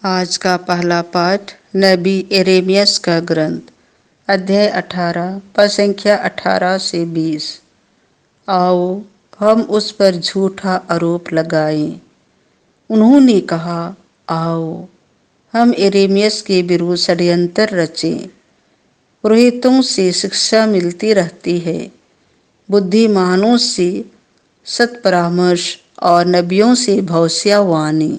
आज का पहला पाठ नबी यिर्मयाह का ग्रंथ अध्याय 18 पद संख्या 18 से 20। आओ हम उस पर झूठा आरोप लगाएं। उन्होंने कहा, आओ हम यिर्मयाह के विरुद्ध षड्यंत्र रचें। पुरोहितों से शिक्षा मिलती रहती है, बुद्धिमानों से सत्परामर्श और नबियों से भविष्यवाणी।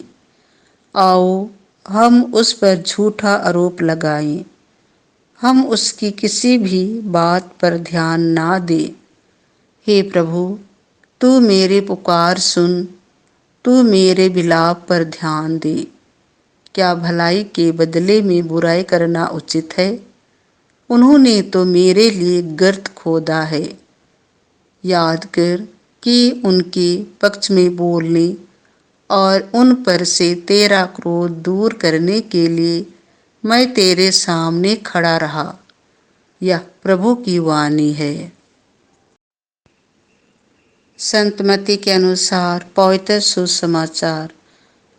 आओ हम उस पर झूठा आरोप लगाएं, हम उसकी किसी भी बात पर ध्यान ना दें। हे प्रभु, तू मेरी पुकार सुन, तू मेरे विलाप पर ध्यान दे। क्या भलाई के बदले में बुराई करना उचित है? उन्होंने तो मेरे लिए गर्त खोदा है। याद कर कि उनके पक्ष में बोलने और उन पर से तेरा क्रोध दूर करने के लिए मैं तेरे सामने खड़ा रहा। यह प्रभु की वाणी है। संत मत्ती के अनुसार पवित्र सुसमाचार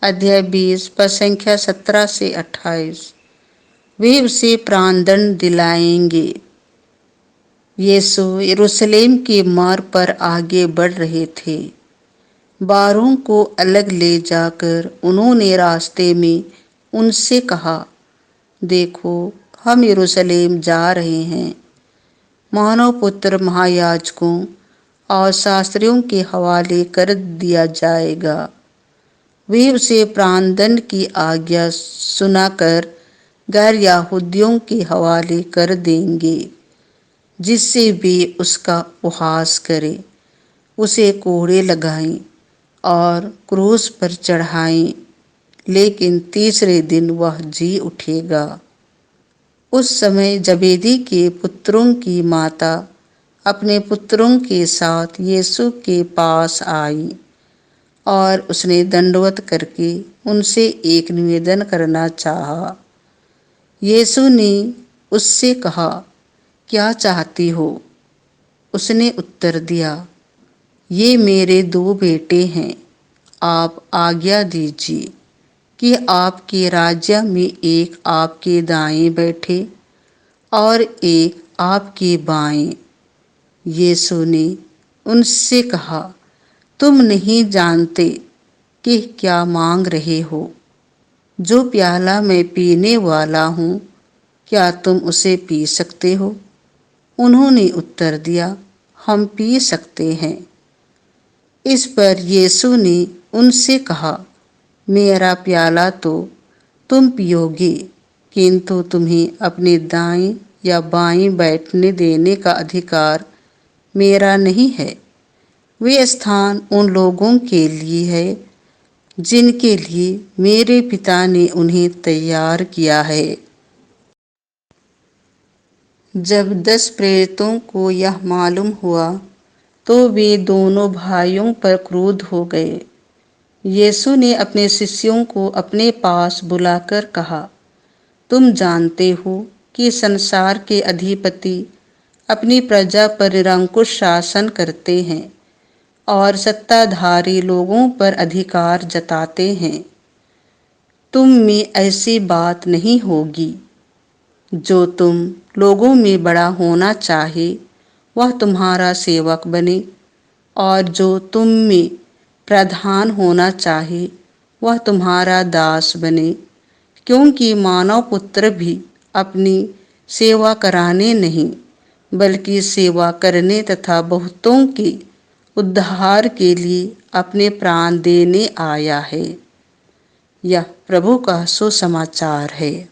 अध्याय 20 पद संख्या 17 से 28। वे उसे प्राणदंड दिलाएंगे। यीशु यरूशलेम के मार्ग पर आगे बढ़ रहे थे। 12 को अलग ले जाकर उन्होंने रास्ते में उनसे कहा, देखो हम यरूशलेम जा रहे हैं। मानव पुत्र महायाजकों और शास्त्रियों के हवाले कर दिया जाएगा। वे उसे प्राणदंड की आज्ञा सुनाकर गैर यहूदियों के हवाले कर देंगे, जिससे वे उसका उपहास करें, उसे कोड़े लगाएं और क्रूस पर चढ़ाएं, लेकिन तीसरे दिन वह जी उठेगा। उस समय जबेदी के पुत्रों की माता अपने पुत्रों के साथ यीशु के पास आई और उसने दंडवत करके उनसे एक निवेदन करना चाहा। यीशु ने उससे कहा, क्या चाहती हो? उसने उत्तर दिया, ये मेरे 2 बेटे हैं। आप आज्ञा दीजिए कि आपके राज्य में एक आपके दाएं बैठे और एक आपके बाएं। यीशु ने उनसे कहा, तुम नहीं जानते कि क्या मांग रहे हो। जो प्याला मैं पीने वाला हूँ, क्या तुम उसे पी सकते हो? उन्होंने उत्तर दिया, हम पी सकते हैं। इस पर यीशु ने उनसे कहा, मेरा प्याला तो तुम पियोगे, किंतु तुम्हें अपने दाएं या बाएं बैठने देने का अधिकार मेरा नहीं है। वे स्थान उन लोगों के लिए है जिनके लिए मेरे पिता ने उन्हें तैयार किया है। जब 10 प्रेरितों को यह मालूम हुआ तो वे दोनों भाइयों पर क्रुद्ध हो गए। यीशु ने अपने शिष्यों को अपने पास बुलाकर कहा, तुम जानते हो कि संसार के अधिपति अपनी प्रजा पर निरंकुश शासन करते हैं और सत्ताधारी लोगों पर अधिकार जताते हैं। तुम में ऐसी बात नहीं होगी। जो तुम लोगों में बड़ा होना चाहे वह तुम्हारा सेवक बने, और जो तुम में प्रधान होना चाहे वह तुम्हारा दास बने, क्योंकि मानव पुत्र भी अपनी सेवा कराने नहीं, बल्कि सेवा करने तथा बहुतों के उद्धार के लिए अपने प्राण देने आया है। यह प्रभु का सुसमाचार है।